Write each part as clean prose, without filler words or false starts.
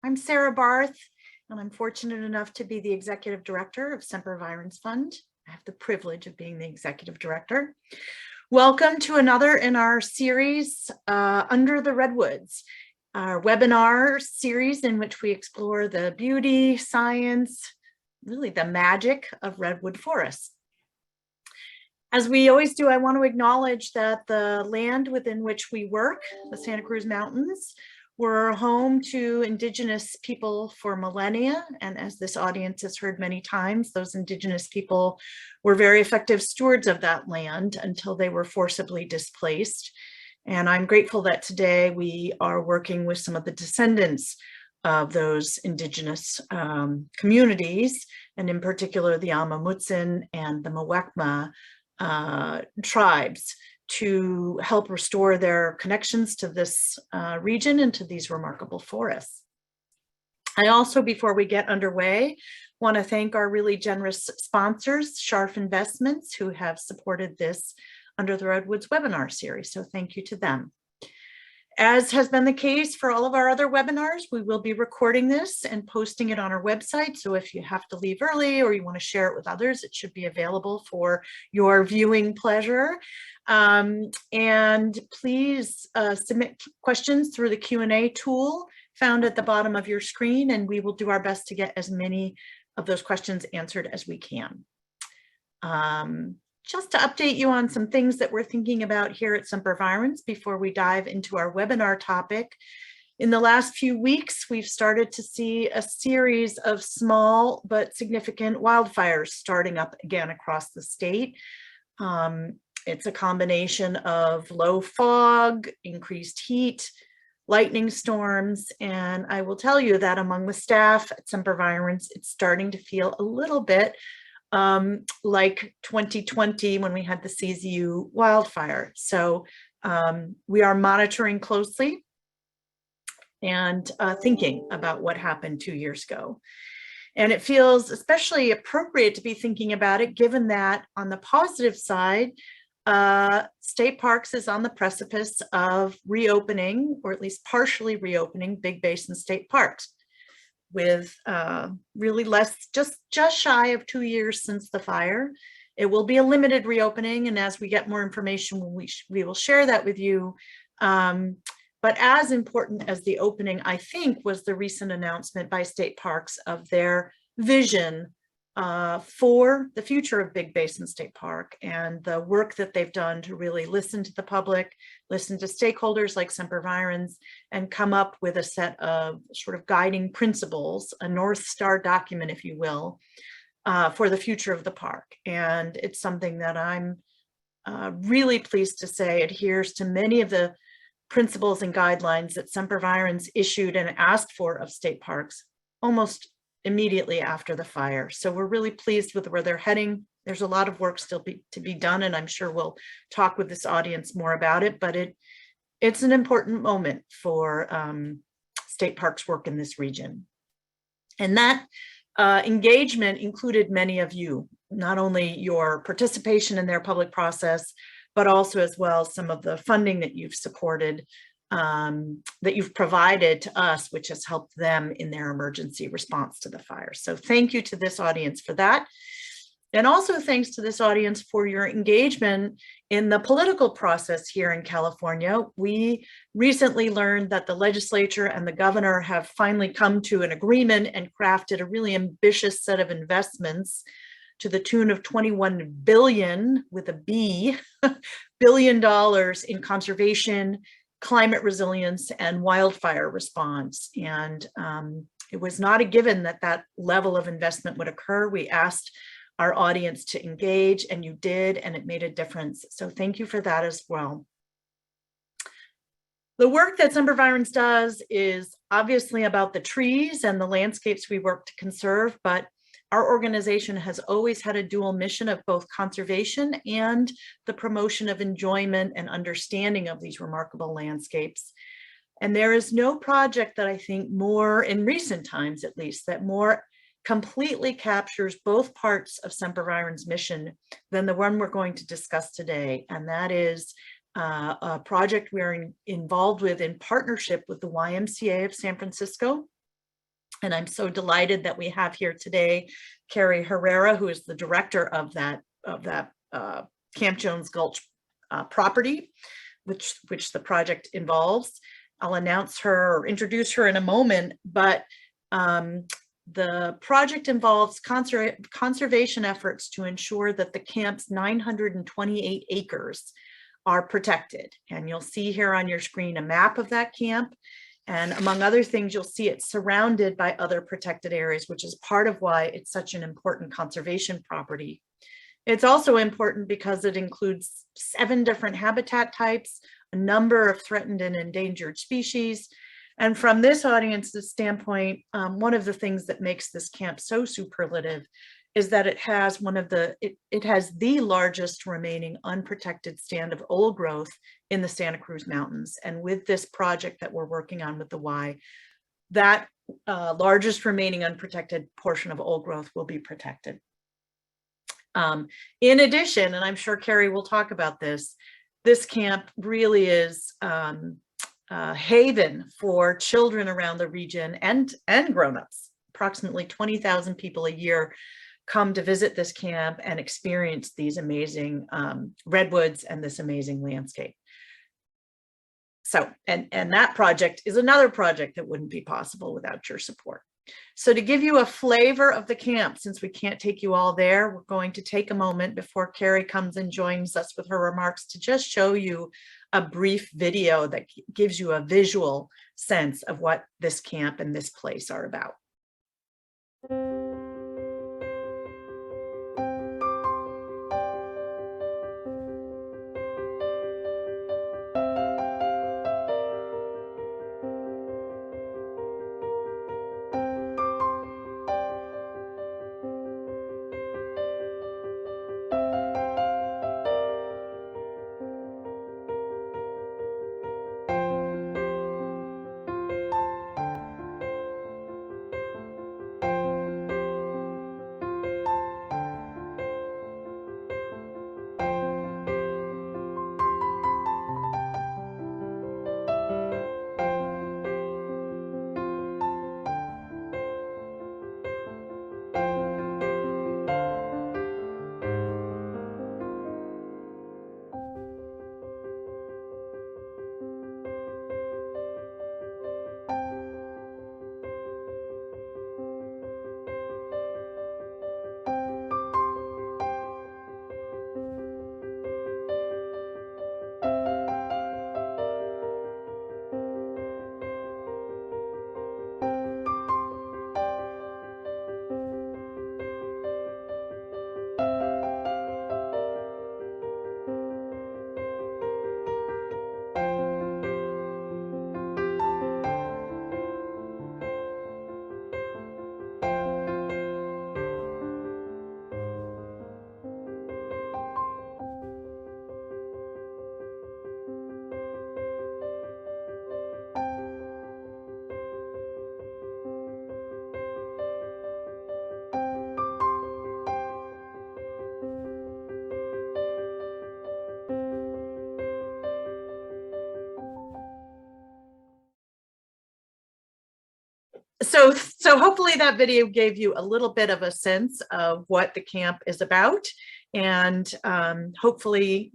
I'm Sarah Barth, and I'm fortunate enough to be the Executive Director of Semper Virens Fund. I have the privilege of being the Executive Director. Welcome to another in our series, Under the Redwoods, our webinar series in which we explore the beauty, science, really the magic of redwood forests. As we always do, I want to acknowledge that the land within which we work, the Santa Cruz Mountains, were home to Indigenous people for millennia. And as this audience has heard many times, those Indigenous people were very effective stewards of that land until they were forcibly displaced. And I'm grateful that today we are working with some of the descendants of those Indigenous communities, and in particular the Alma Mutsun and the Muwekma tribes, to help restore their connections to this region and to these remarkable forests. I also, before we get underway, want to thank our really generous sponsors, Scharf Investments, who have supported this Under the Redwoods webinar series. So thank you to them. As has been the case for all of our other webinars, we will be recording this and posting it on our website. So if you have to leave early or you want to share it with others, it should be available for your viewing pleasure. And please submit questions through the Q&A tool found at the bottom of your screen, and we will do our best to get as many of those questions answered as we can. Just to update you on some things that we're thinking about here at Semper Virens before we dive into our webinar topic. In the last few weeks, we've started to see a series of small but significant wildfires starting up again across the state. It's a combination of low fog, increased heat, lightning storms, and I will tell you that among the staff at Semper Virens, it's starting to feel a little bit like 2020 when we had the CZU wildfire. So we are monitoring closely and thinking about what happened 2 years ago. And it feels especially appropriate to be thinking about it, given that on the positive side, State Parks is on the precipice of reopening, or at least partially reopening, Big Basin State Parks, with really just shy of 2 years since the fire. It will be a limited reopening, and as we get more information, we will share that with you. But as important as the opening, I think, was the recent announcement by State Parks of their vision for the future of Big Basin State Park, and the work that they've done to really listen to the public, listen to stakeholders like Semper Virens, and come up with a set of sort of guiding principles, a North Star document, if you will, for the future of the park. And it's something that I'm really pleased to say adheres to many of the principles and guidelines that Semper Virens issued and asked for of state parks almost immediately after the fire. So we're really pleased with where they're heading. There's a lot of work still to be done, and I'm sure we'll talk with this audience more about it, but it's an important moment for state parks work in this region. And that engagement included many of you, not only your participation in their public process, but also as well some of the funding that you've supported, that you've provided to us, which has helped them in their emergency response to the fire. So thank you to this audience for that. And also thanks to this audience for your engagement in the political process here in California. We recently learned that the legislature and the governor have finally come to an agreement and crafted a really ambitious set of investments to the tune of 21 billion, with a B, billion dollars in conservation, climate resilience, and wildfire response. And it was not a given that that level of investment would occur. We asked our audience to engage, and you did, and it made a difference. So thank you for that as well. The work that Semper Virens does is obviously about the trees and the landscapes we work to conserve, but our organization has always had a dual mission of both conservation and the promotion of enjoyment and understanding of these remarkable landscapes. And there is no project that I think more, in recent times at least, that more completely captures both parts of Semper Virens' mission than the one we're going to discuss today. And that is a project we're involved with in partnership with the YMCA of San Francisco And I'm so delighted that we have here today Carrie Herrera, who is the director of that Camp Jones Gulch property, which the project involves. I'll announce her or introduce her in a moment, but the project involves conservation efforts to ensure that the camp's 928 acres are protected. And you'll see here on your screen a map of that camp. And among other things, you'll see it's surrounded by other protected areas, which is part of why it's such an important conservation property. It's also important because it includes 7 different habitat types, a number of threatened and endangered species. And from this audience's standpoint, one of the things that makes this camp so superlative is that it has it has the largest remaining unprotected stand of old growth in the Santa Cruz Mountains. And with this project that we're working on with the Y, that largest remaining unprotected portion of old growth will be protected. In addition, and I'm sure Carrie will talk about this camp really is a haven for children around the region and grown-ups. Approximately 20,000 people a year come to visit this camp and experience these amazing redwoods and this amazing landscape. So, and that project is another project that wouldn't be possible without your support. So to give you a flavor of the camp, since we can't take you all there, we're going to take a moment before Carrie comes and joins us with her remarks to just show you a brief video that gives you a visual sense of what this camp and this place are about. So hopefully that video gave you a little bit of a sense of what the camp is about, and hopefully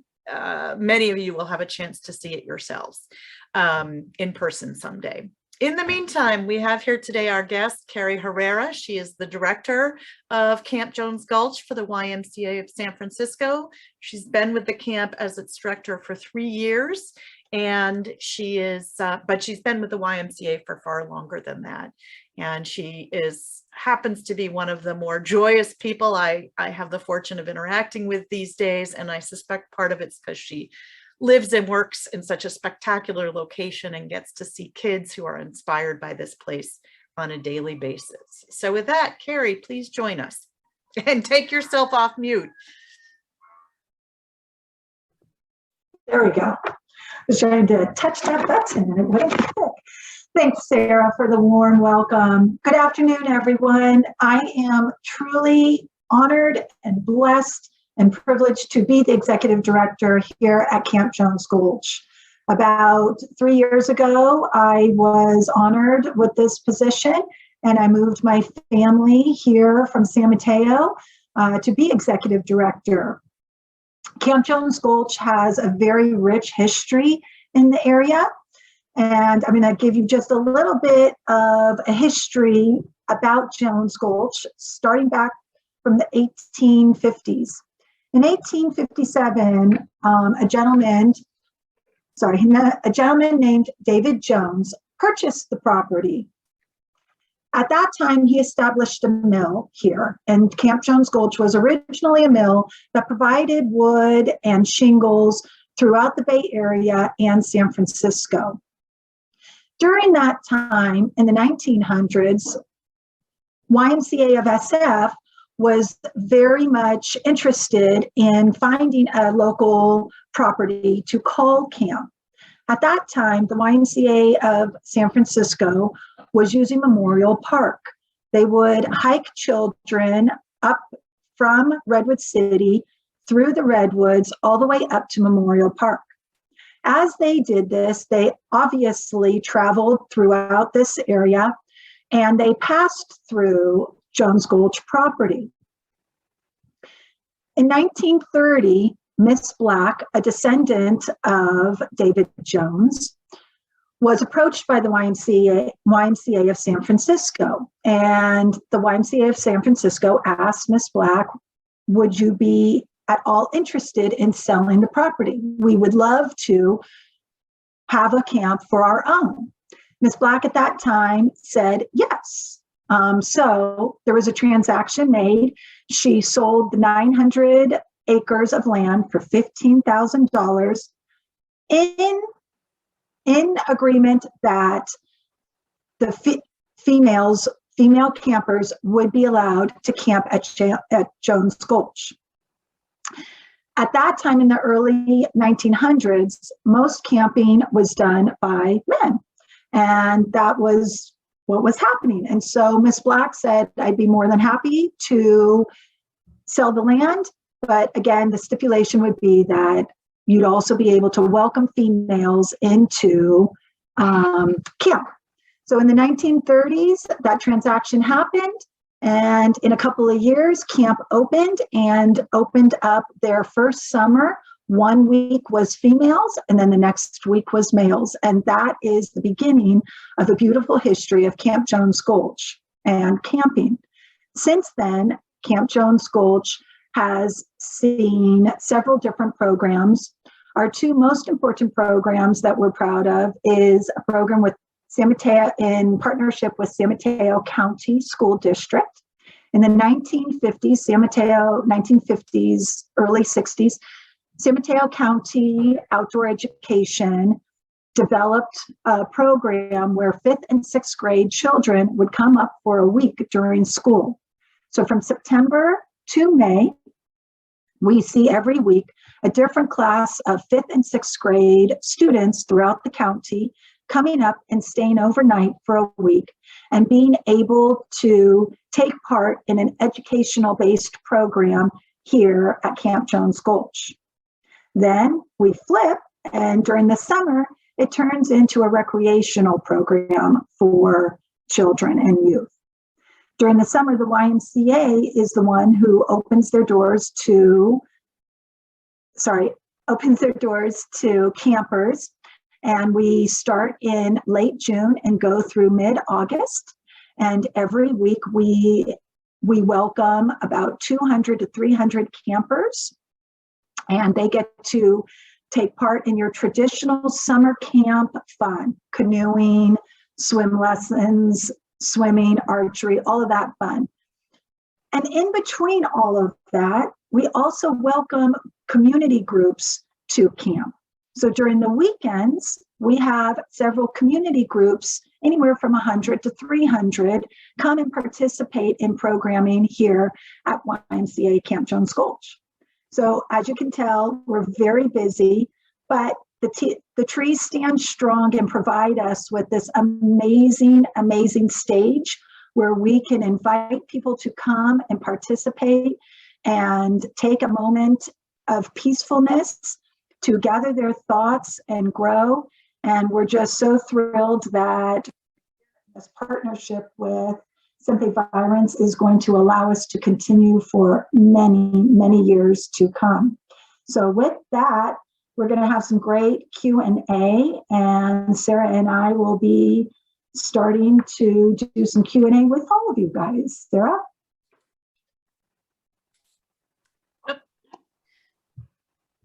many of you will have a chance to see it yourselves in person someday. In the meantime, we have here today our guest, Carrie Herrera. She is the director of Camp Jones Gulch for the YMCA of San Francisco. She's been with the camp as its director for 3 years, and she is, but she's been with the YMCA for far longer than that. And she happens to be one of the more joyous people I have the fortune of interacting with these days. And I suspect part of it's because she lives and works in such a spectacular location and gets to see kids who are inspired by this place on a daily basis. So with that, Carrie, please join us and take yourself off mute. There we go. I was trying to touch that button and it wouldn't click. Thanks, Sarah, for the warm welcome. Good afternoon, everyone. I am truly honored and blessed and privileged to be the executive director here at Camp Jones Gulch. About 3 years ago, I was honored with this position, and I moved my family here from San Mateo to be executive director. Camp Jones Gulch has a very rich history in the area. And I'm going to give you just a little bit of a history about Jones Gulch, starting back from the 1850s. In 1857, a gentleman named David Jones purchased the property. At that time, he established a mill here, and Camp Jones Gulch was originally a mill that provided wood and shingles throughout the Bay Area and San Francisco. During that time, in the 1900s, YMCA of SF was very much interested in finding a local property to call camp. At that time, the YMCA of San Francisco was using Memorial Park. They would hike children up from Redwood City through the Redwoods all the way up to Memorial Park. As they did this, they obviously traveled throughout this area, and they passed through Jones Gulch property. In 1930, Miss Black, a descendant of David Jones, was approached by the YMCA of San Francisco, and the YMCA of San Francisco asked Miss Black, would you be at all interested in selling the property? We would love to have a camp for our own. Ms. Black at that time said yes. So there was a transaction made. She sold the 900 acres of land for $15,000 in agreement that the female campers would be allowed to camp at Jones Gulch. At that time in the early 1900s, most camping was done by men, and that was what was happening. And so Miss Black said, I'd be more than happy to sell the land, but again, the stipulation would be that you'd also be able to welcome females into camp. So in the 1930s, that transaction happened. And in a couple of years, camp opened up their first summer. 1 week was females, and then the next week was males. And that is the beginning of a beautiful history of Camp Jones Gulch and camping. Since then, Camp Jones Gulch has seen several different programs. Our two most important programs that we're proud of is a program with San Mateo in partnership with San Mateo County School District. In the 1950s, 1950s, early 60s, San Mateo County Outdoor Education developed a program where 5th and 6th grade children would come up for a week during school. So from September to May, we see every week a different class of 5th and 6th grade students throughout the county coming up and staying overnight for a week and being able to take part in an educational-based program here at Camp Jones Gulch. Then we flip, and during the summer, it turns into a recreational program for children and youth. During the summer, the YMCA is the one who opens their doors to campers. And we start in late June and go through mid-August. And every week we welcome about 200 to 300 campers. And they get to take part in your traditional summer camp fun, canoeing, swim lessons, swimming, archery, all of that fun. And in between all of that, we also welcome community groups to camp. So during the weekends, we have several community groups, anywhere from 100 to 300, come and participate in programming here at YMCA Camp Jones Gulch. So as you can tell, we're very busy, but the trees stand strong and provide us with this amazing, amazing stage where we can invite people to come and participate and take a moment of peacefulness to gather their thoughts and grow. And we're just so thrilled that this partnership with Semper Virens is going to allow us to continue for many, many years to come. So with that, we're going to have some great Q&A, and Sarah and I will be starting to do some Q&A with all of you guys. Sarah?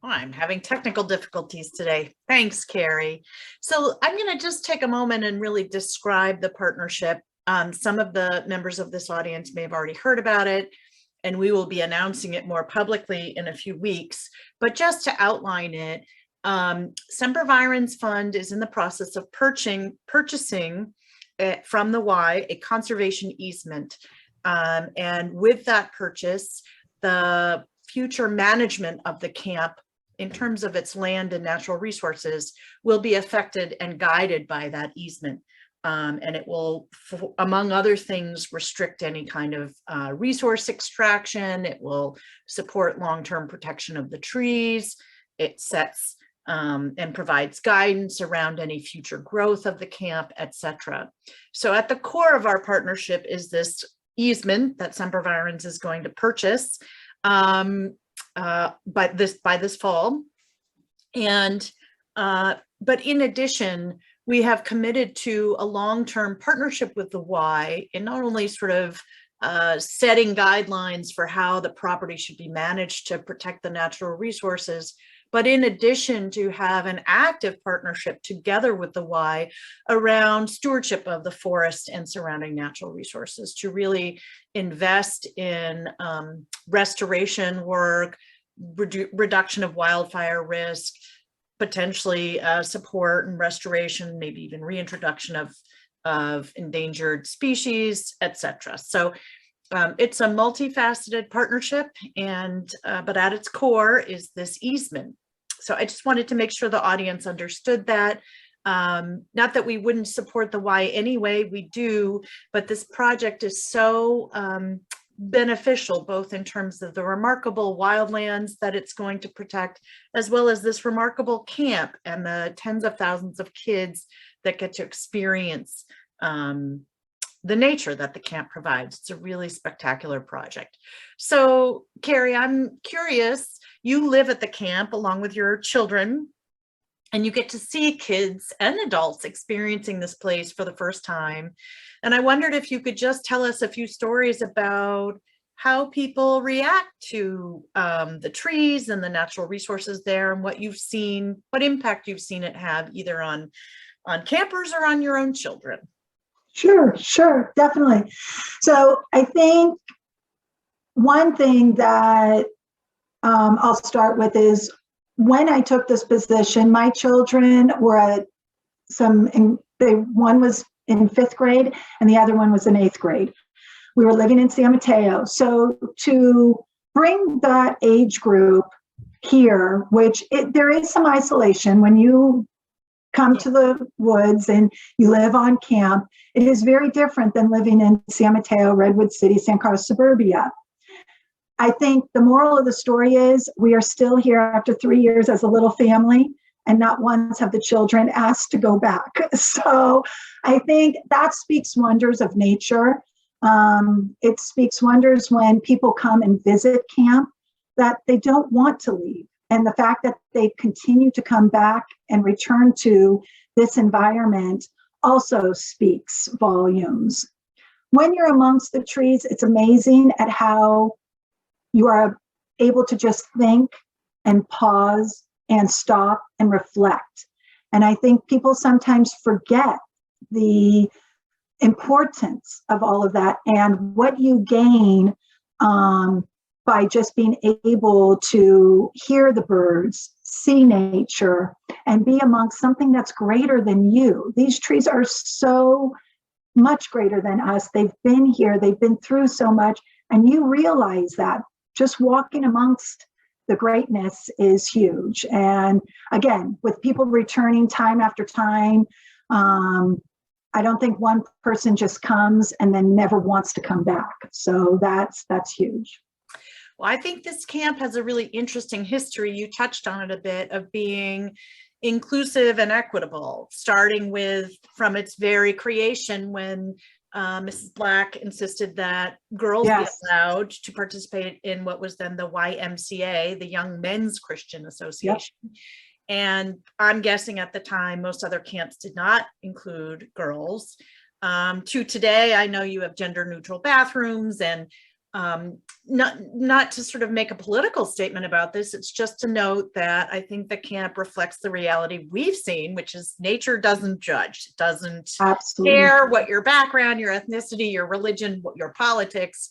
I'm having technical difficulties today. Thanks, Carrie. So I'm going to just take a moment and really describe the partnership. Some of the members of this audience may have already heard about it, and we will be announcing it more publicly in a few weeks. But just to outline it, Semper Virens Fund is in the process of purchasing from the Y a conservation easement. And with that purchase, the future management of the camp in terms of its land and natural resources will be affected and guided by that easement. And it will, among other things, restrict any kind of resource extraction. It will support long-term protection of the trees. It sets and provides guidance around any future growth of the camp, etc. So at the core of our partnership is this easement that Semper Virens is going to purchase by this fall. And but in addition, we have committed to a long-term partnership with the Y in not only sort of setting guidelines for how the property should be managed to protect the natural resources, but in addition to have an active partnership together with the Y around stewardship of the forest and surrounding natural resources to really invest in restoration work, reduction of wildfire risk, potentially support and restoration, maybe even reintroduction of endangered species, etc. So it's a multifaceted partnership, and but at its core is this easement. So I just wanted to make sure the audience understood that. Not that we wouldn't support the Y anyway, we do, but this project is so beneficial, both in terms of the remarkable wildlands that it's going to protect, as well as this remarkable camp and the tens of thousands of kids that get to experience the nature that the camp provides. It's a really spectacular project. So Carrie, I'm curious, you live at the camp along with your children, and you get to see kids and adults experiencing this place for the first time. And I wondered if you could just tell us a few stories about how people react to the trees and the natural resources there, and what you've seen, what impact you've seen it have either on campers or on your own children. Sure, definitely. So I think one thing that I'll start with is when I took this position, my children were at one was in 5th grade and the other one was in 8th grade. We were living in San Mateo. So to bring that age group here, which there is some isolation when you come to the woods and you live on camp, it is very different than living in San Mateo, Redwood City, San Carlos suburbia. I think the moral of the story is we are still here after 3 years as a little family, and not once have the children asked to go back. So I think that speaks wonders of nature. It speaks wonders when people come and visit camp that they don't want to leave. And the fact that they continue to come back and return to this environment also speaks volumes. When you're amongst the trees, it's amazing at how you are able to just think and pause and stop and reflect. And I think people sometimes forget the importance of all of that and what you gain by just being able to hear the birds, see nature, and be amongst something that's greater than you. These trees are so much greater than us. They've been here, they've been through so much, and you realize that just walking amongst the greatness is huge. And again, with people returning time after time, I don't think one person just comes and then never wants to come back. So that's huge. Well, I think this camp has a really interesting history. You touched on it a bit, of being inclusive and equitable, starting with from its very creation when Mrs. Black insisted that girls be allowed to participate in what was then the YMCA, the Young Men's Christian Association. And I'm guessing at the time, most other camps did not include girls. To today, I know you have gender neutral bathrooms, and not to sort of make a political statement about this, it's just to note that I think the camp reflects the reality we've seen, which is nature doesn't judge, it doesn't care what your background, your ethnicity, your religion, what your politics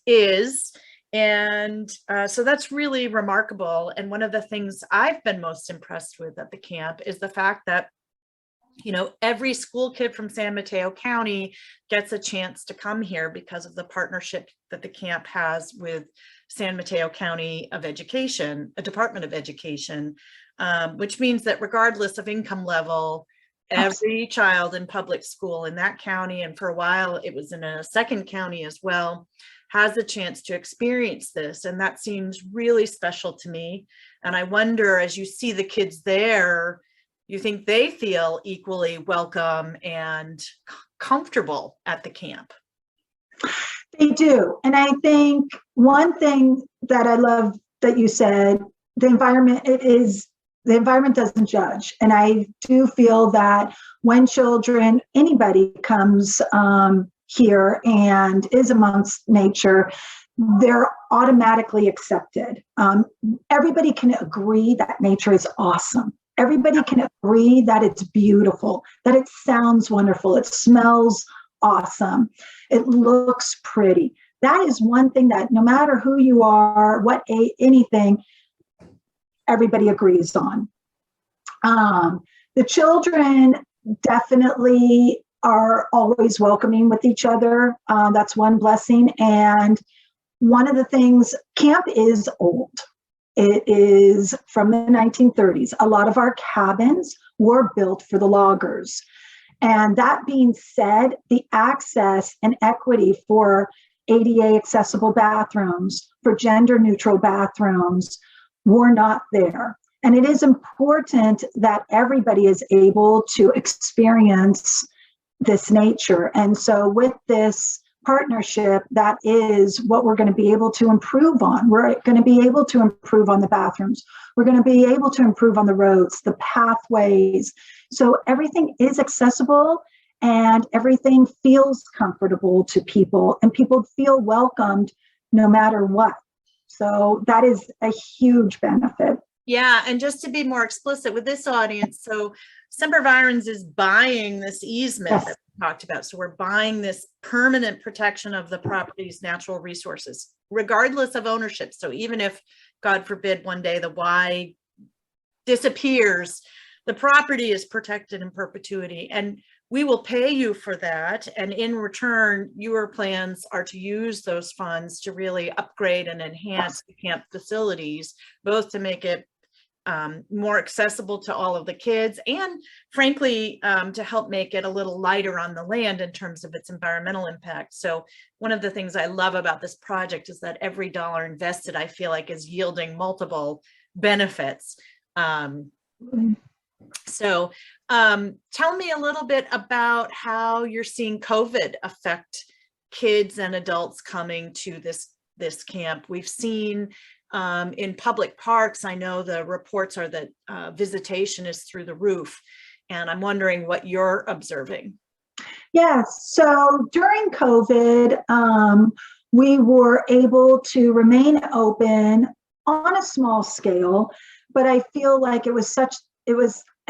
is. And so that's really remarkable. And one of the things I've been most impressed with at the camp is the fact that, you know, every school kid from San Mateo County gets a chance to come here because of the partnership that the camp has with San Mateo County of Education, a Department of Education, which means that regardless of income level, every child in public school in that county, and for a while it was in a second county as well, has a chance to experience this. And that seems really special to me. And I wonder, as you see the kids there, you think they feel equally welcome and comfortable at the camp? They do. And I think one thing that I love that you said, the environment doesn't judge. And I do feel that when children, anybody comes here and is amongst nature, they're automatically accepted. Everybody can agree that nature is awesome. Everybody can agree that it's beautiful, that it sounds wonderful, it smells awesome, it looks pretty. That is one thing that no matter who you are, anything, everybody agrees on. The children definitely are always welcoming with each other. That's one blessing. And one of the things, camp is old. It is from the 1930s. A lot of our cabins were built for the loggers. And that being said, the access and equity for ADA accessible bathrooms, for gender neutral bathrooms, were not there. And it is important that everybody is able to experience this nature. And so with this partnership, that is what we're going to be able to improve on. We're going to be able to improve on the bathrooms. We're going to be able to improve on the roads, the pathways. So everything is accessible and everything feels comfortable to people, and people feel welcomed no matter what. So that is a huge benefit. Yeah, and just to be more explicit with this audience, so Semper Virens is buying this easement that we talked about. So we're buying this permanent protection of the property's natural resources, regardless of ownership. So even if, God forbid, one day the Y disappears, the property is protected in perpetuity. And we will pay you for that. And in return, your plans are to use those funds to really upgrade and enhance the camp facilities, both to make it more accessible to all of the kids, and frankly, to help make it a little lighter on the land in terms of its environmental impact. So one of the things I love about this project is that every dollar invested, I feel like, is yielding multiple benefits. So tell me a little bit about how you're seeing COVID affect kids and adults coming to this camp. We've seen in public parks, I know the reports are that visitation is through the roof, and I'm wondering what you're observing. Yes, so during COVID, we were able to remain open on a small scale, but I feel like it was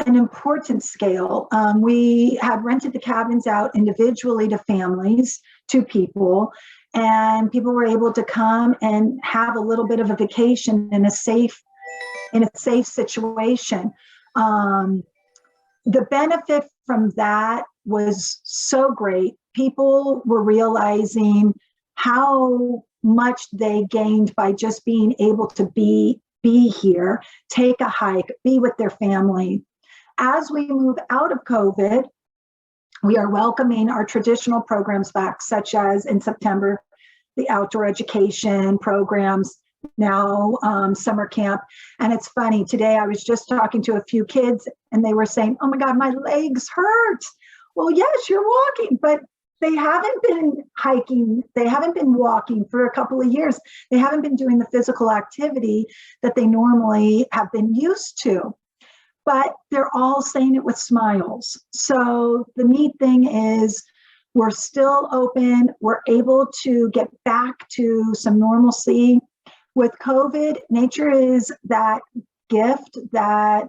an important scale. We had rented the cabins out individually to families, to people, and people were able to come and have a little bit of a vacation in a safe situation. The benefit from that was so great. People were realizing how much they gained by just being able to be here, take a hike, be with their family. As we move out of COVID, we are welcoming our traditional programs back, such as in September, the outdoor education programs, now summer camp. And it's funny, today I was just talking to a few kids and they were saying, oh my God, my legs hurt. Well, yes, you're walking, but they haven't been hiking, they haven't been walking for a couple of years. They haven't been doing the physical activity that they normally have been used to. But they're all saying it with smiles. So the neat thing is we're still open. We're able to get back to some normalcy. With COVID, nature is that gift that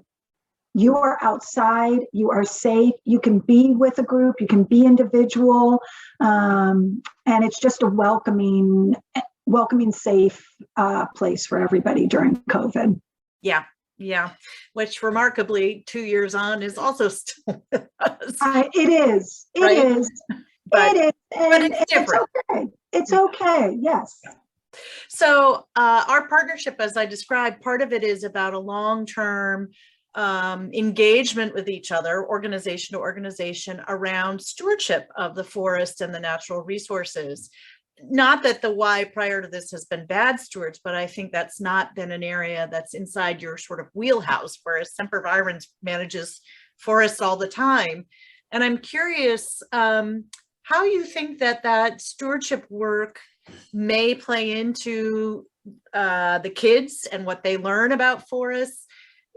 you are outside, you are safe, you can be with a group, you can be individual, and it's just a welcoming, safe place for everybody during COVID. Yeah, which remarkably 2 years on is also still with us. It is. It right? is. But, it is. But it's different. It's okay. It's okay. Yes. So our partnership, as I described, part of it is about a long-term engagement with each other, organization to organization, around stewardship of the forest and the natural resources. Not that the Y prior to this has been bad stewards, but I think that's not been an area that's inside your sort of wheelhouse, whereas Semper Virens manages forests all the time. And I'm curious how you think that stewardship work may play into the kids and what they learn about forests,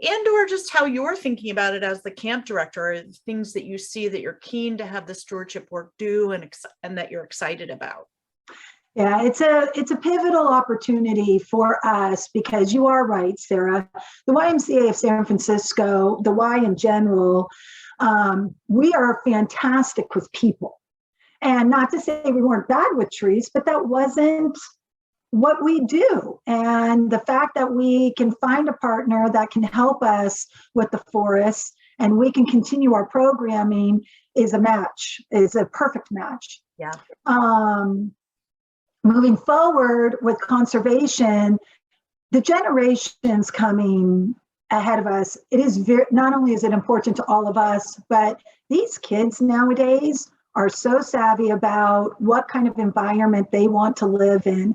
and or just how you're thinking about it as the camp director, or things that you see that you're keen to have the stewardship work do and that you're excited about. Yeah, it's a pivotal opportunity for us because you are right, Sarah. The YMCA of San Francisco, the Y in general, we are fantastic with people. And not to say we weren't bad with trees, but that wasn't what we do. And the fact that we can find a partner that can help us with the forest and we can continue our programming is a perfect match. Yeah. Moving forward with conservation, the generations coming ahead of us, it is not only is it important to all of us, but these kids nowadays are so savvy about what kind of environment they want to live in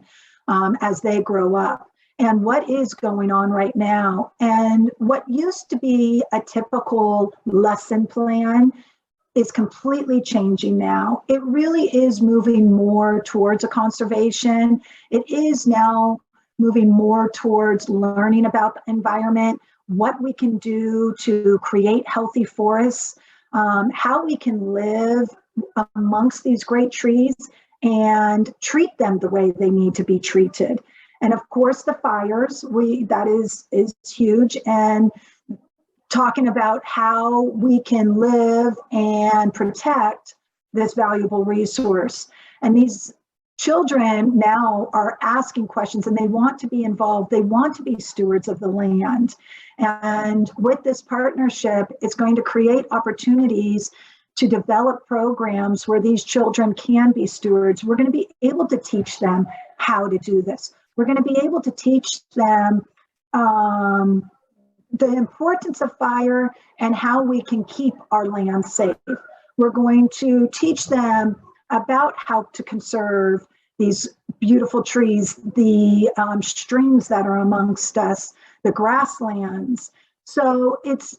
as they grow up and what is going on right now. And what used to be a typical lesson plan is completely changing now. It really is moving more towards a conservation. It is now moving more towards learning about the environment, what we can do to create healthy forests, how we can live amongst these great trees and treat them the way they need to be treated. And of course, the fires, that is huge. And talking about how we can live and protect this valuable resource. And these children now are asking questions and they want to be involved. They want to be stewards of the land. And with this partnership, it's going to create opportunities to develop programs where these children can be stewards. We're going to be able to teach them how to do this. We're going to be able to teach them the importance of fire and how we can keep our land safe. We're going to teach them about how to conserve these beautiful trees, the streams that are amongst us, the grasslands. So it's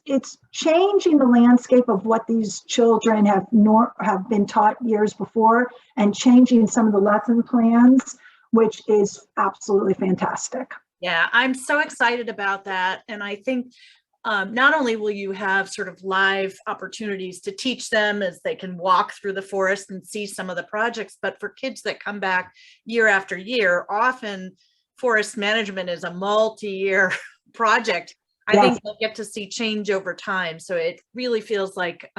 changing the landscape of what these children have been taught years before and changing some of the lesson plans, which is absolutely fantastic. Yeah, I'm so excited about that. And I think not only will you have sort of live opportunities to teach them as they can walk through the forest and see some of the projects, but for kids that come back year after year, often forest management is a multi-year project. I think they'll get to see change over time. So it really feels like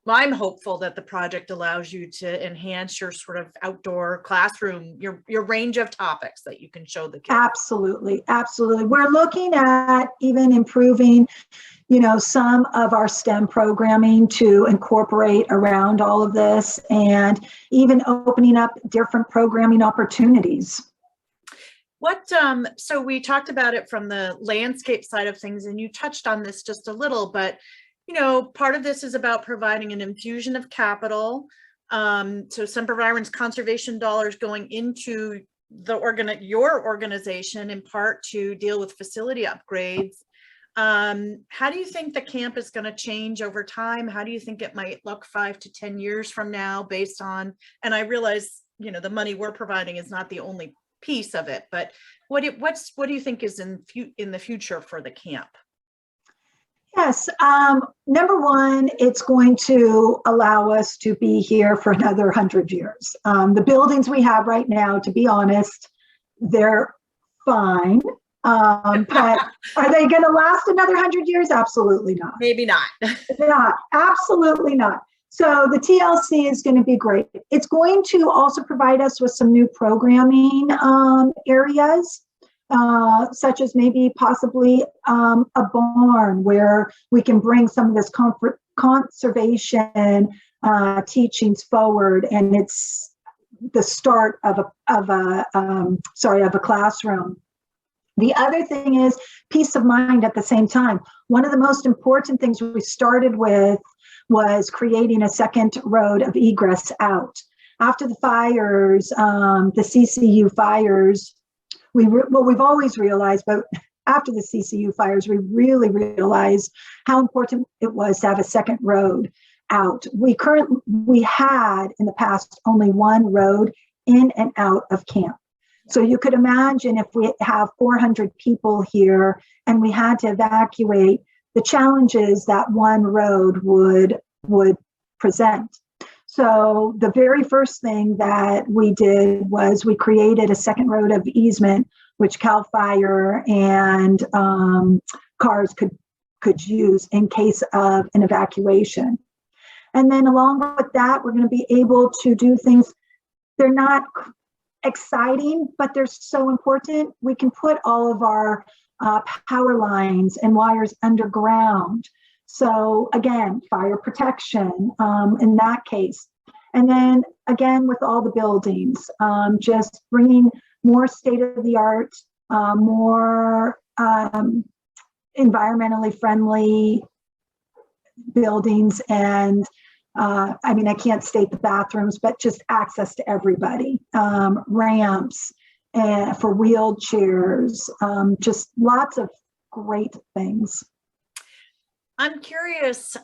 I'm hopeful that the project allows you to enhance your sort of outdoor classroom, your range of topics that you can show the kids. Absolutely, absolutely. We're looking at even improving, some of our STEM programming to incorporate around all of this and even opening up different programming opportunities. So we talked about it from the landscape side of things, and you touched on this just a little, but part of this is about providing an infusion of capital. So Semper Virens conservation dollars going into your organization in part to deal with facility upgrades. How do you think the camp is going to change over time? How do you think it might look 5 to 10 years from now based on, and I realize, you know, the money we're providing is not the only piece of it, but what do you think is in the future for the camp? Yes. Number one, it's going to allow us to be here for another 100 years. The buildings we have right now, to be honest, they're fine. But are they going to last another 100 years? Absolutely not. Maybe not. Not. Absolutely not. So the TLC is going to be great. It's going to also provide us with some new programming areas. Such as maybe possibly a barn where we can bring some of this conservation teachings forward, and it's the start of a classroom. The other thing is peace of mind at the same time. One of the most important things we started with was creating a second road of egress out. After the fires, the CCU fires, we've always realized, but after the CCU fires, we really realized how important it was to have a second road out. We had in the past only one road in and out of camp. So you could imagine if we have 400 people here and we had to evacuate, the challenges that one road would present. So the very first thing that we did was we created a second road of easement, which CAL FIRE and cars could use in case of an evacuation. And then along with that, we're going to be able to do things. They're not exciting, but they're so important. We can put all of our power lines and wires underground. So again, fire protection in that case. And then again, with all the buildings, just bringing more state-of-the-art, more environmentally friendly buildings. And I mean, I can't state the bathrooms, but just access to everybody, ramps for wheelchairs, just lots of great things. I'm curious.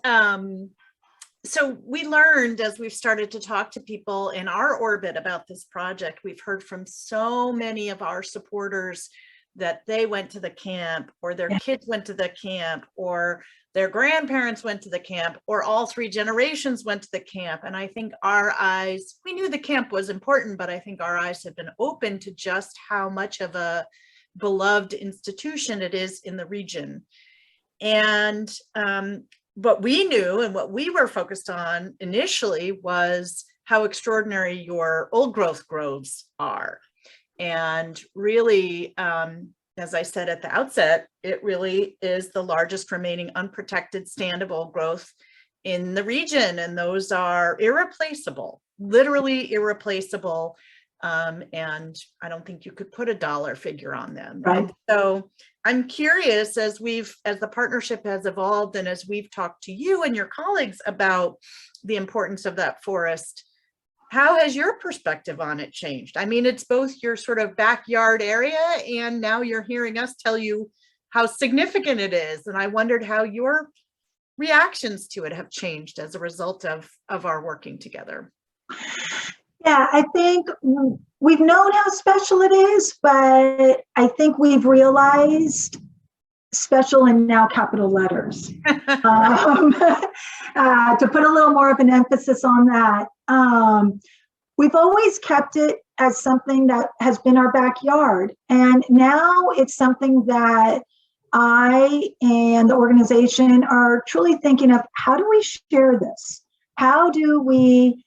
So we learned as we've started to talk to people in our orbit about this project, we've heard from so many of our supporters that they went to the camp, or their kids went to the camp, or their grandparents went to the camp, or all 3 generations went to the camp. And I think our eyes, we knew the camp was important, but I think our eyes have been open to just how much of a beloved institution it is in the region. And what we knew and what we were focused on initially was how extraordinary your old growth groves are. And really, as I said at the outset, it really is the largest remaining unprotected stand of old growth in the region. And those are irreplaceable, literally irreplaceable. And I don't think you could put a dollar figure on them. Right. And so I'm curious, as the partnership has evolved and as we've talked to you and your colleagues about the importance of that forest, how has your perspective on it changed? I mean, it's both your sort of backyard area, and now you're hearing us tell you how significant it is. And I wondered how your reactions to it have changed as a result of our working together. Yeah, I think we've known how special it is, but I think we've realized special in now capital letters. To put a little more of an emphasis on that. We've always kept it as something that has been our backyard. And now it's something that I and the organization are truly thinking of, how do we share this? How do we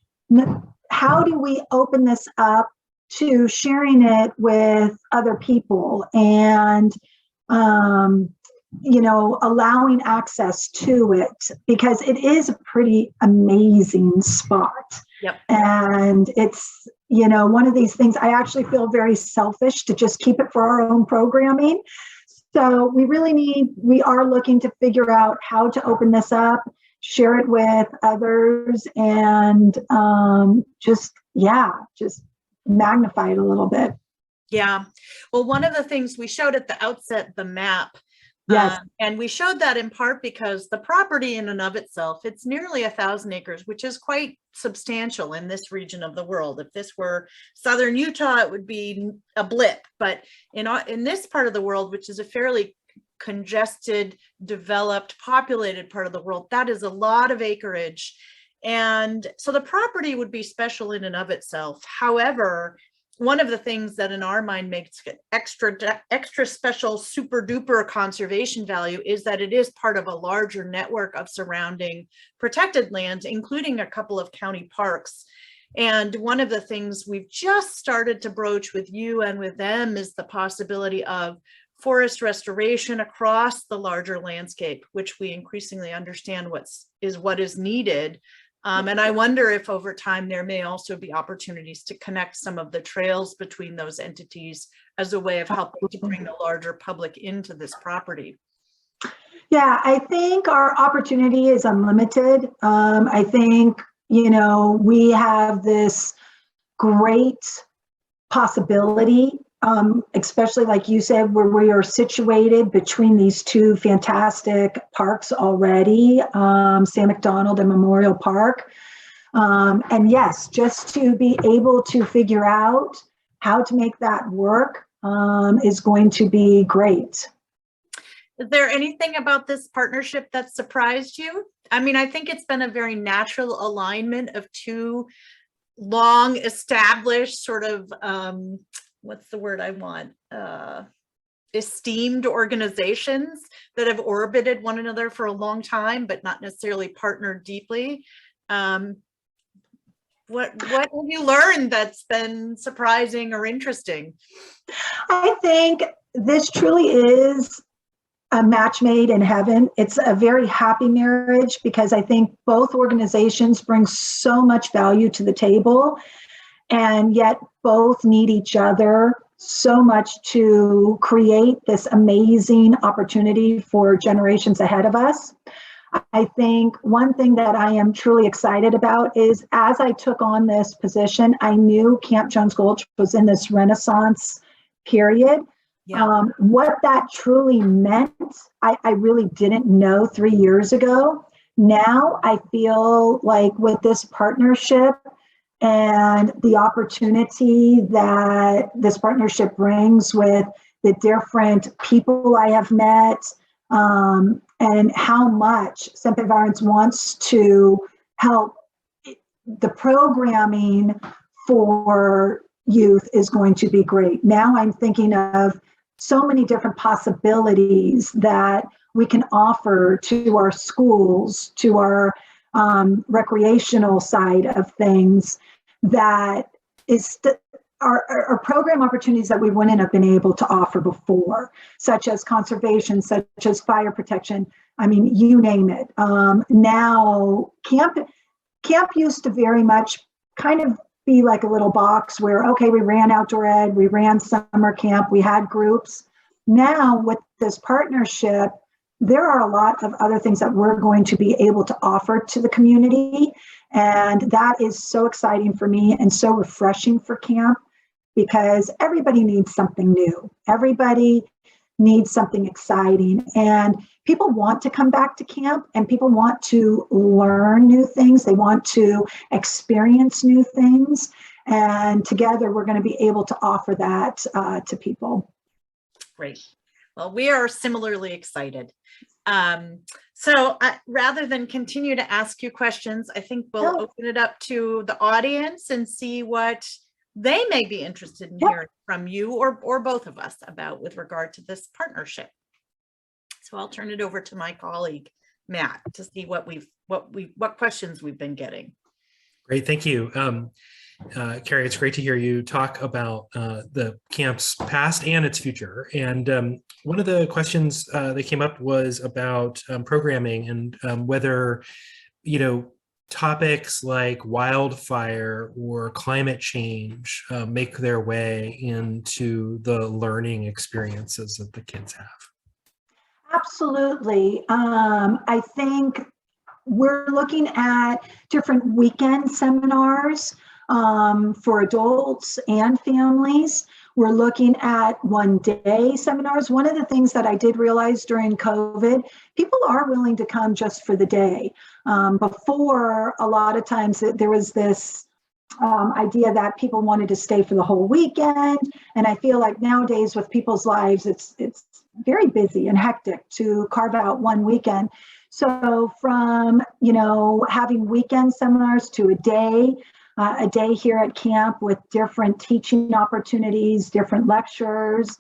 open this up to sharing it with other people and, allowing access to it, because it is a pretty amazing spot. Yep. And it's, one of these things, I actually feel very selfish to just keep it for our own programming. So we are looking to figure out how to open this up, share it with others, and just magnify it a little bit. Yeah. Well, one of the things we showed at the outset, the map Yes. And we showed that in part because the property in and of itself, it's nearly 1,000 acres, which is quite substantial in this region of the world. If this were southern Utah, it would be a blip. But in this part of the world, which is a fairly congested, developed, populated part of the world, that is a lot of acreage. And so the property would be special in and of itself. However, one of the things that in our mind makes it extra special, super duper conservation value is that it is part of a larger network of surrounding protected lands, including a couple of county parks. And one of the things we've just started to broach with you and with them is the possibility of forest restoration across the larger landscape, which we increasingly understand what is needed. And I wonder if over time there may also be opportunities to connect some of the trails between those entities as a way of helping to bring the larger public into this property. Yeah, I think our opportunity is unlimited. I think, we have this great possibility, especially like you said, where we are situated between these two fantastic parks already, Sam McDonald and Memorial Park. And yes, just to be able to figure out how to make that work is going to be great. Is there anything about this partnership that surprised you? I mean, I think it's been a very natural alignment of two long established sort of, what's the word I want? Esteemed organizations that have orbited one another for a long time, but not necessarily partnered deeply. What have you learned that's been surprising or interesting? I think this truly is a match made in heaven. It's a very happy marriage because I think both organizations bring so much value to the table, and yet both need each other so much to create this amazing opportunity for generations ahead of us. I think one thing that I am truly excited about is as I took on this position, I knew Camp Jones Gulch was in this Renaissance period. Yeah. What that truly meant, I really didn't know 3 years ago. Now I feel like with this partnership and the opportunity that this partnership brings with the different people I have met, and how much Semper Virens wants to help the programming for youth is going to be great. Now I'm thinking of so many different possibilities that we can offer to our schools, to our recreational side of things, that is our program opportunities that we wouldn't have been able to offer before, such as conservation, such as fire protection. I mean, you name it. Now, camp used to very much kind of be like a little box where, okay, we ran outdoor ed, we ran summer camp, we had groups. Now with this partnership, there are a lot of other things that we're going to be able to offer to the community. And that is so exciting for me and so refreshing for camp, because everybody needs something new. Everybody needs something exciting. And people want to come back to camp, and people want to learn new things. They want to experience new things. And together we're going to be able to offer that to people. Great. Well, we are similarly excited. So rather than continue to ask you questions, I think we'll open it up to the audience and see what they may be interested in hearing from you or both of us about with regard to this partnership. So I'll turn it over to my colleague, Matt, to see what questions we've been getting. Great, thank you. Carrie, it's great to hear you talk about the camp's past and its future. And one of the questions that came up was about programming and whether, topics like wildfire or climate change make their way into the learning experiences that the kids have. Absolutely. I think we're looking at different weekend seminars for adults and families We're looking at one-day seminars. One of the things that I did realize during COVID, people are willing to come just for the day. Before, a lot of times there was this idea that people wanted to stay for the whole weekend. And I feel like nowadays with people's lives, it's very busy and hectic to carve out one weekend. So from, having weekend seminars to a day here at camp with different teaching opportunities, different lectures.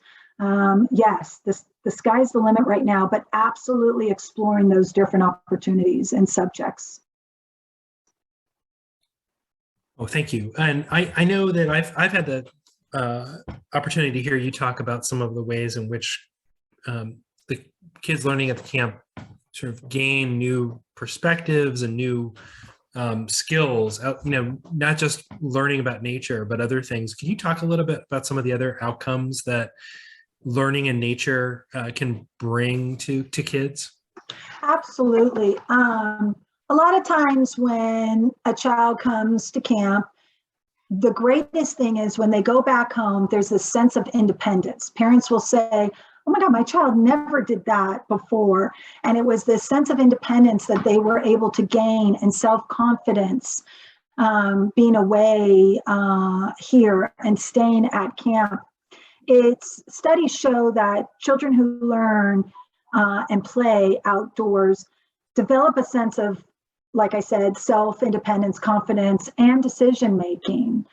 Yes, the sky's the limit right now, but absolutely exploring those different opportunities and subjects. Oh, thank you. And I know that I've had the opportunity to hear you talk about some of the ways in which the kids learning at the camp sort of gain new perspectives and new skills, not just learning about nature, but other things. Can you talk a little bit about some of the other outcomes that learning in nature can bring to kids? Absolutely. A lot of times when a child comes to camp, the greatest thing is when they go back home, there's a sense of independence. Parents will say, oh my God, my child never did that before. And it was this sense of independence that they were able to gain and self-confidence being away here and staying at camp. Studies show that children who learn and play outdoors develop a sense of, like I said, self-independence, confidence, and decision-making.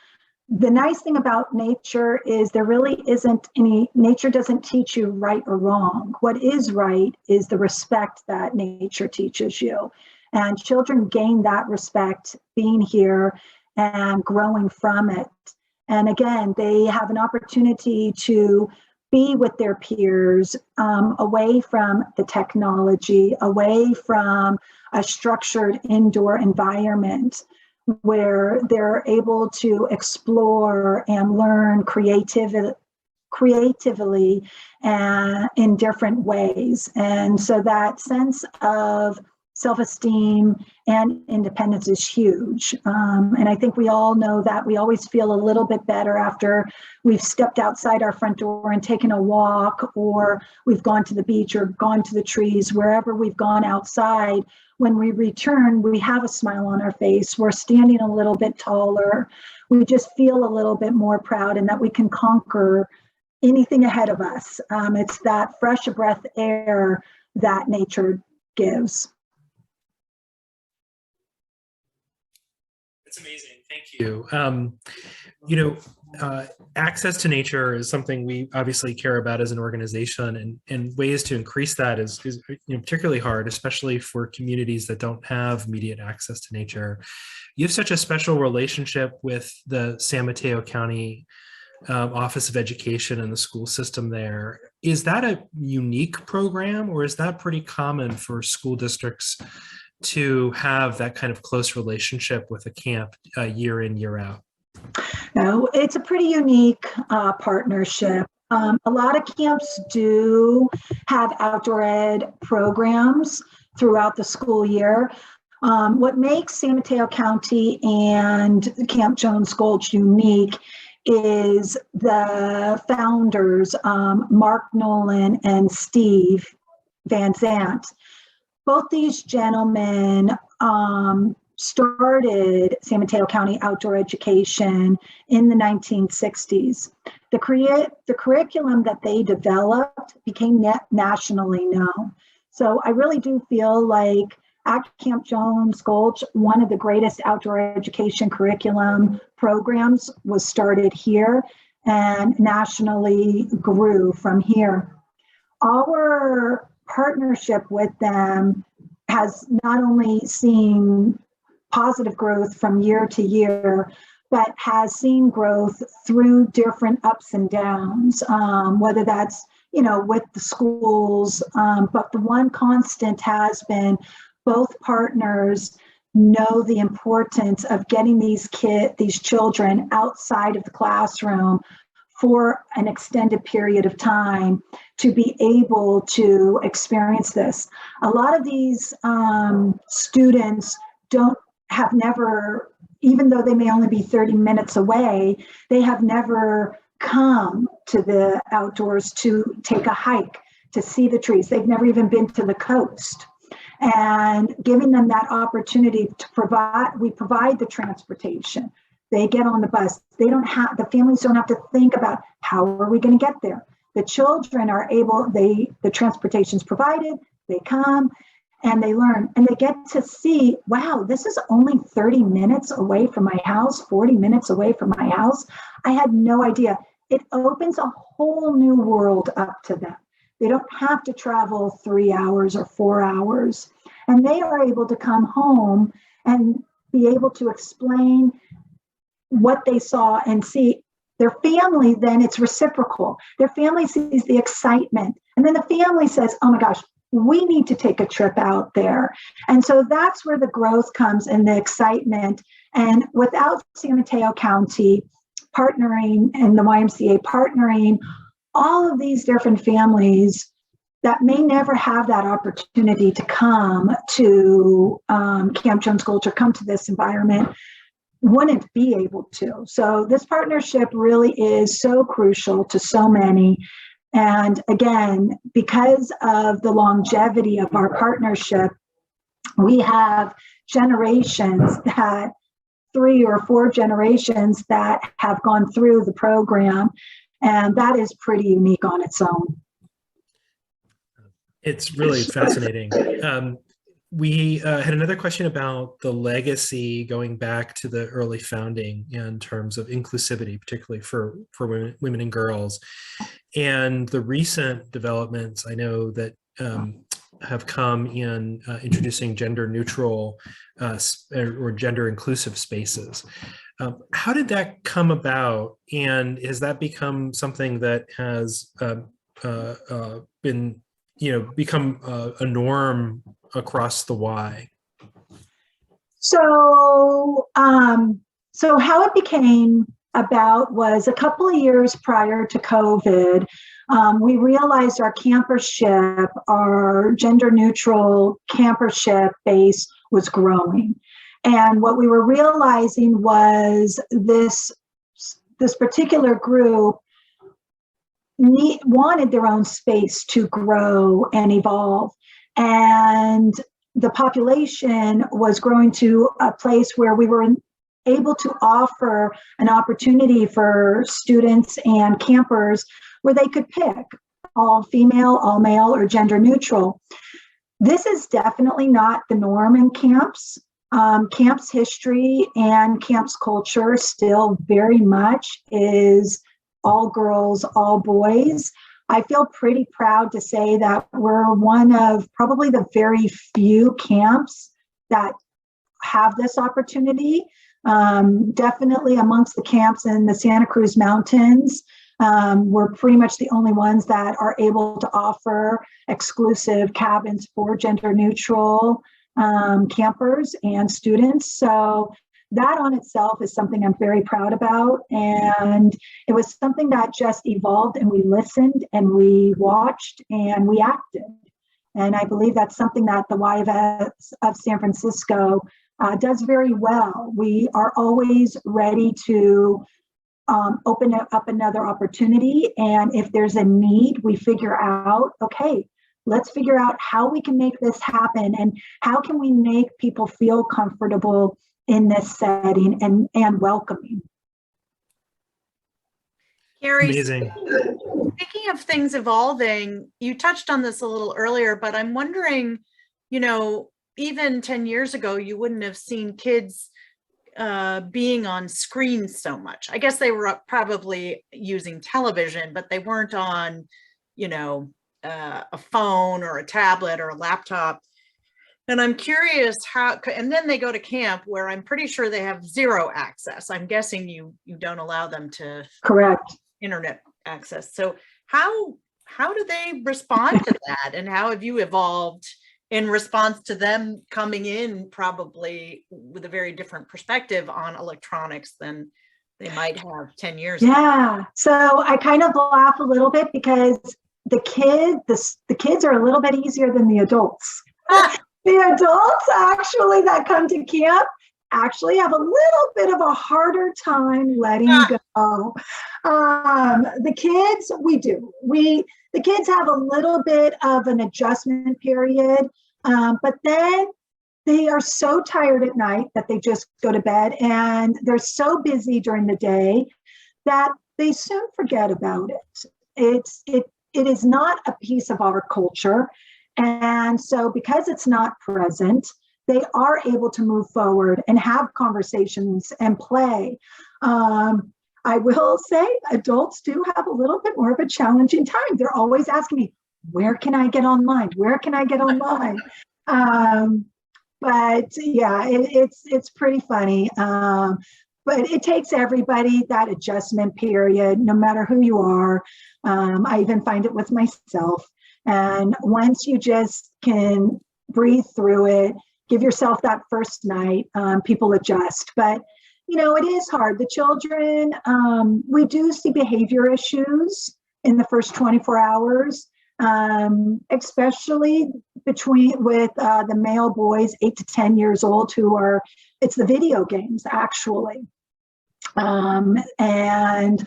The nice thing about nature is there really isn't nature doesn't teach you right or wrong. What is right is the respect that nature teaches you. And children gain that respect being here and growing from it. And again, they have an opportunity to be with their peers, away from the technology, away from a structured indoor environment where they're able to explore and learn creatively and in different ways. And so that sense of self-esteem and independence is huge. And I think we all know that we always feel a little bit better after we've stepped outside our front door and taken a walk, or we've gone to the beach or gone to the trees, wherever we've gone outside. When we return, we have a smile on our face. We're standing a little bit taller. We just feel a little bit more proud and that we can conquer anything ahead of us. It's that fresh breath air that nature gives. It's amazing. Thank you. Access to nature is something we obviously care about as an organization, and ways to increase that is particularly hard, especially for communities that don't have immediate access to nature. You have such a special relationship with the San Mateo County Office of Education and the school system there. Is that a unique program, or is that pretty common for school districts to have that kind of close relationship with a camp year in, year out? No, it's a pretty unique partnership. A lot of camps do have outdoor ed programs throughout the school year. What makes San Mateo County and Camp Jones Gulch unique is the founders, Mark Nolan and Steve Van Zandt. Both these gentlemen started San Mateo County outdoor education in the 1960s. The curriculum that they developed became nationally known. So I really do feel like at Camp Jones Gulch, one of the greatest outdoor education curriculum programs was started here and nationally grew from here. Our partnership with them has not only seen positive growth from year to year, but has seen growth through different ups and downs, whether that's, with the schools, but the one constant has been both partners know the importance of getting these children outside of the classroom for an extended period of time to be able to experience this. A lot of these students have never, even though they may only be 30 minutes away, they have never come to the outdoors to take a hike, to see the trees. They've never even been to the coast. And giving them that opportunity to we provide the transportation. They get on the bus. The families don't have to think about how are we going to get there. The children are able, the transportation's provided, they come and they learn and they get to see, wow, this is only 30 minutes away from my house, 40 minutes away from my house. I had no idea. It opens a whole new world up to them. They don't have to travel 3 hours or 4 hours. And they are able to come home and be able to explain what they saw and see. Their family, then it's reciprocal. Their family sees the excitement. And then the family says, oh my gosh, we need to take a trip out there. And so that's where the growth comes and the excitement. And without San Mateo County partnering and the YMCA partnering, all of these different families that may never have that opportunity to come to Camp Jones Gulch or come to this environment wouldn't be able to. So this partnership really is so crucial to so many. And again, because of the longevity of our partnership, we have generations that 3 or 4 generations that have gone through the program. And that is pretty unique on its own. It's really fascinating. We had another question about the legacy going back to the early founding in terms of inclusivity, particularly for women and girls. And the recent developments I know that have come in introducing gender neutral or gender inclusive spaces. How did that come about? And has that become something that has been, become a norm across the Y? So how it became about was a couple of years prior to COVID, we realized our campership, our gender neutral campership base was growing. And what we were realizing was this particular group wanted their own space to grow and evolve. And the population was growing to a place where we were able to offer an opportunity for students and campers where they could pick all female, all male, or gender neutral. This is definitely not the norm in camps. Camps history and camps culture still very much is all girls, all boys. I feel pretty proud to say that we're one of probably the very few camps that have this opportunity. Definitely amongst the camps in the Santa Cruz Mountains, we're pretty much the only ones that are able to offer exclusive cabins for gender neutral campers and students. So that on itself is something I'm very proud about. And it was something that just evolved, and we listened and we watched and we acted. And I believe that's something that the YFS of San Francisco does very well. We are always ready to open up another opportunity. And if there's a need, we figure out, okay, let's figure out how we can make this happen and how can we make people feel comfortable in this setting and welcoming. Carrie, amazing. Speaking of things evolving, you touched on this a little earlier, but I'm wondering, even 10 years ago, you wouldn't have seen kids being on screens so much. I guess they were probably using television, but they weren't on, a phone or a tablet or a laptop. And I'm curious how, and then they go to camp where I'm pretty sure they have zero access. I'm guessing you don't allow them to Correct. internet access. So how do they respond to that? And how have you evolved in response to them coming in probably with a very different perspective on electronics than they might have 10 years ago? Yeah. So I kind of laugh a little bit because the kids are a little bit easier than the adults. The adults actually that come to camp actually have a little bit of a harder time letting go. The kids, the kids have a little bit of an adjustment period, but then they are so tired at night that they just go to bed, and they're so busy during the day that they soon forget about it. It is not a piece of our culture. And so because it's not present, they are able to move forward and have conversations and play. I will say adults do have a little bit more of a challenging time. They're always asking me, where can I get online? Where can I get online? But yeah, it's pretty funny. But it takes everybody that adjustment period, no matter who you are. I even find it with myself. And once you just can breathe through it, give yourself that first night, people adjust. But, you know, it is hard. The children, we do see behavior issues in the first 24 hours, especially with the male boys 8 to 10 years old it's the video games actually. And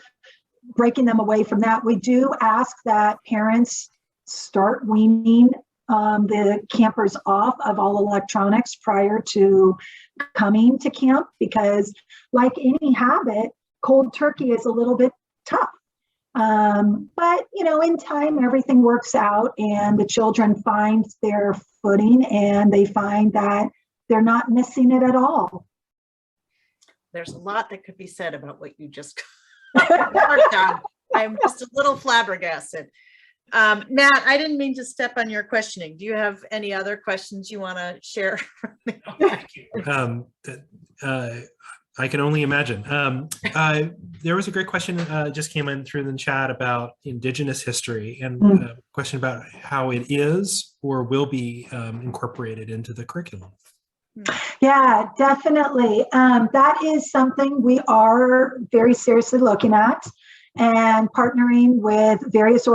breaking them away from that, we do ask that parents start weaning the campers off of all electronics prior to coming to camp, because like any habit, cold turkey is a little bit tough. But, you know, in time, everything works out and the children find their footing and they find that they're not missing it at all. There's a lot that could be said about what you just worked on. I'm just a little flabbergasted. Matt, I didn't mean to step on your questioning. Do you have any other questions you want to share? I can only imagine. There was a great question just came in through the chat about Indigenous history, and a question about how it is or will be incorporated into the curriculum. Yeah, definitely. That is something we are very seriously looking at and partnering with various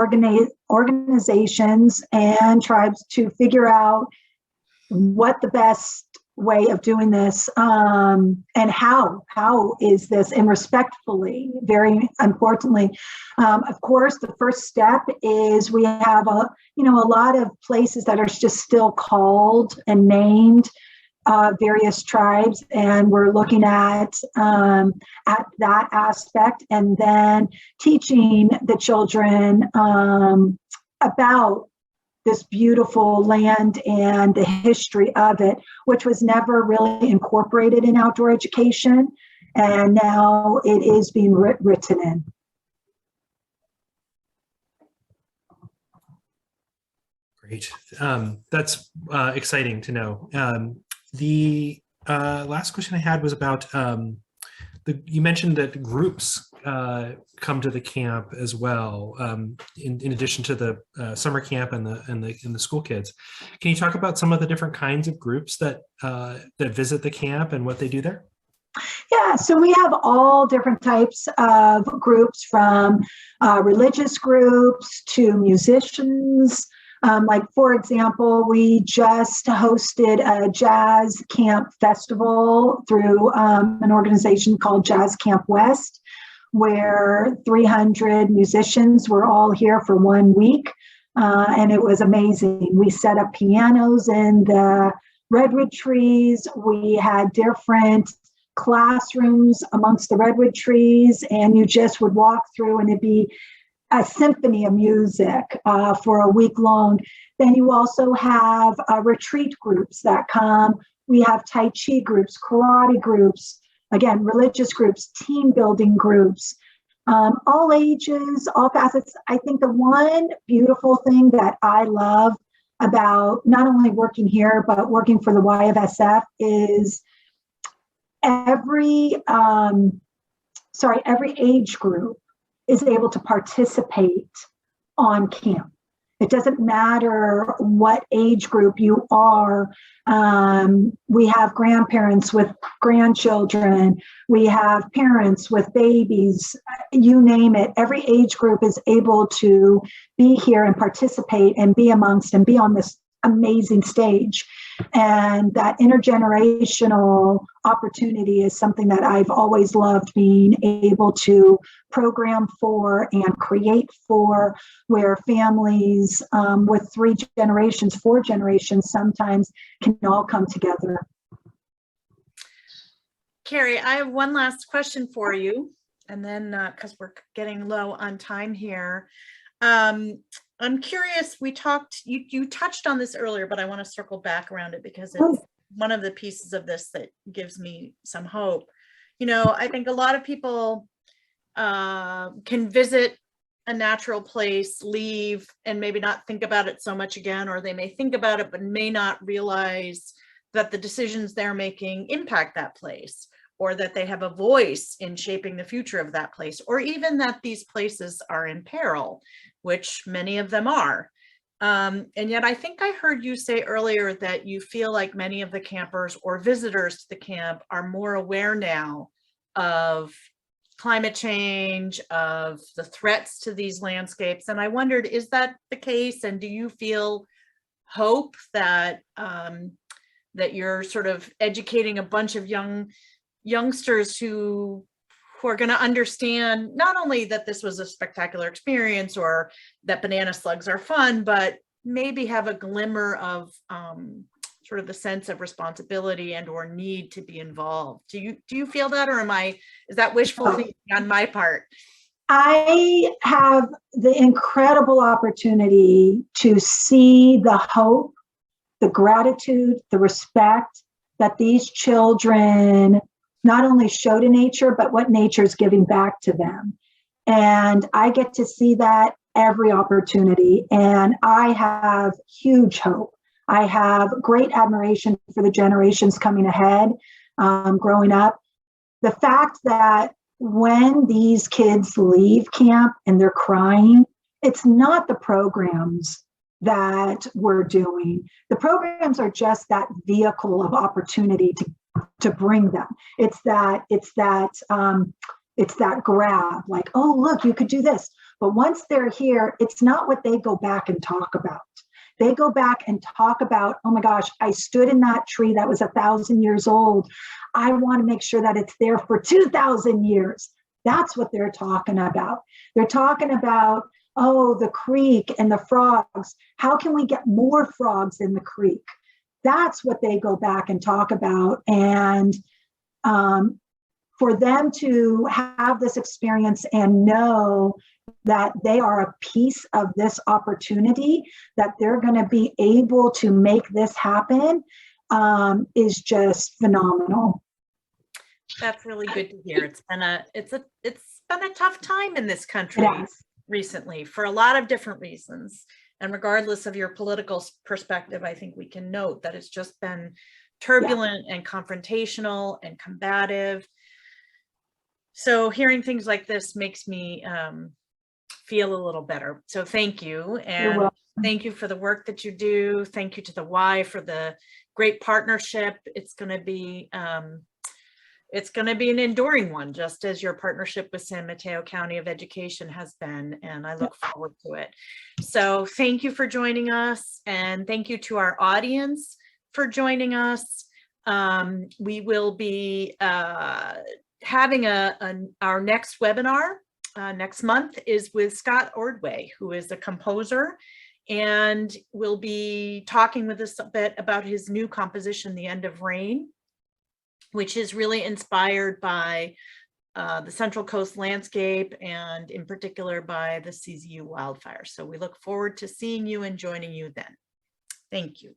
organizations and tribes to figure out what the best way of doing this and how is this, and respectfully, very importantly. Of course, the first step is we have a lot of places that are just still called and named various tribes, and we're looking at that aspect, and then teaching the children about this beautiful land and the history of it, which was never really incorporated in outdoor education, and now it is being written in. Great. That's exciting to know. The last question I had was about you mentioned that groups come to the camp as well, in addition to the summer camp and the school kids. Can you talk about some of the different kinds of groups that visit the camp and what they do there? Yeah, so we have all different types of groups, from religious groups to musicians. Like, for example, we just hosted a jazz camp festival through an organization called Jazz Camp West, where 300 musicians were all here for 1 week, and it was amazing. We set up pianos in the redwood trees. We had different classrooms amongst the redwood trees, and you just would walk through and it'd be a symphony of music for a week long. Then you also have retreat groups that come. We have Tai Chi groups, karate groups, again, religious groups, team building groups, all ages, all facets. I think the one beautiful thing that I love about not only working here, but working for the YFSF is every age group is able to participate on camp. It doesn't matter what age group you are. We have grandparents with grandchildren. We have parents with babies, you name it. Every age group is able to be here and participate and be amongst and be on this amazing stage. And that intergenerational opportunity is something that I've always loved, being able to program for and create for, where families with 3 generations, 4 generations sometimes can all come together. Carrie, I have one last question for you, and then because we're getting low on time here. I'm curious, you touched on this earlier, but I want to circle back around it because it's one of the pieces of this that gives me some hope. You know, I think a lot of people can visit a natural place, leave, and maybe not think about it so much again, or they may think about it, but may not realize that the decisions they're making impact that place, or that they have a voice in shaping the future of that place, or even that these places are in peril, which many of them are. And yet I think I heard you say earlier that you feel like many of the campers or visitors to the camp are more aware now of climate change, of the threats to these landscapes. And I wondered, is that the case? And do you feel hope that that you're sort of educating a bunch of youngsters who are going to understand not only that this was a spectacular experience or that banana slugs are fun, but maybe have a glimmer of sort of the sense of responsibility and or need to be involved? Do you feel that, or is that wishful thinking on my part? I have the incredible opportunity to see the hope, the gratitude, the respect that these children not only show to nature, but what nature is giving back to them. And I get to see that every opportunity. And I have huge hope. I have great admiration for the generations coming ahead, growing up. The fact that when these kids leave camp and they're crying, it's not the programs that we're doing. The programs are just that vehicle of opportunity to bring them. It's that grab, like, oh, look, you could do this. But once they're here, it's not what they go back and talk about. They go back and talk about, oh my gosh, I stood in that tree that was 1,000 years old. I want to make sure that it's there for 2,000 years. That's what they're talking about. They're talking about, oh, the creek and the frogs. How can we get more frogs in the creek? That's what they go back and talk about. And for them to have this experience and know that they are a piece of this opportunity, that they're going to be able to make this happen, is just phenomenal. That's really good to hear. It's been a tough time in this country recently for a lot of different reasons. And regardless of your political perspective, I think we can note that it's just been turbulent and confrontational and combative. So hearing things like this makes me feel a little better. So thank you. And thank you for the work that you do. Thank you to the Y for the great partnership. It's going to be an enduring one, just as your partnership with San Mateo County of Education has been, and I look forward to it. So thank you for joining us, and thank you to our audience for joining us. We will be having our next webinar next month is with Scott Ordway, who is a composer, and we'll be talking with us a bit about his new composition, The End of Rain, which is really inspired by the Central Coast landscape and in particular by the CZU wildfire. So we look forward to seeing you and joining you then. Thank you.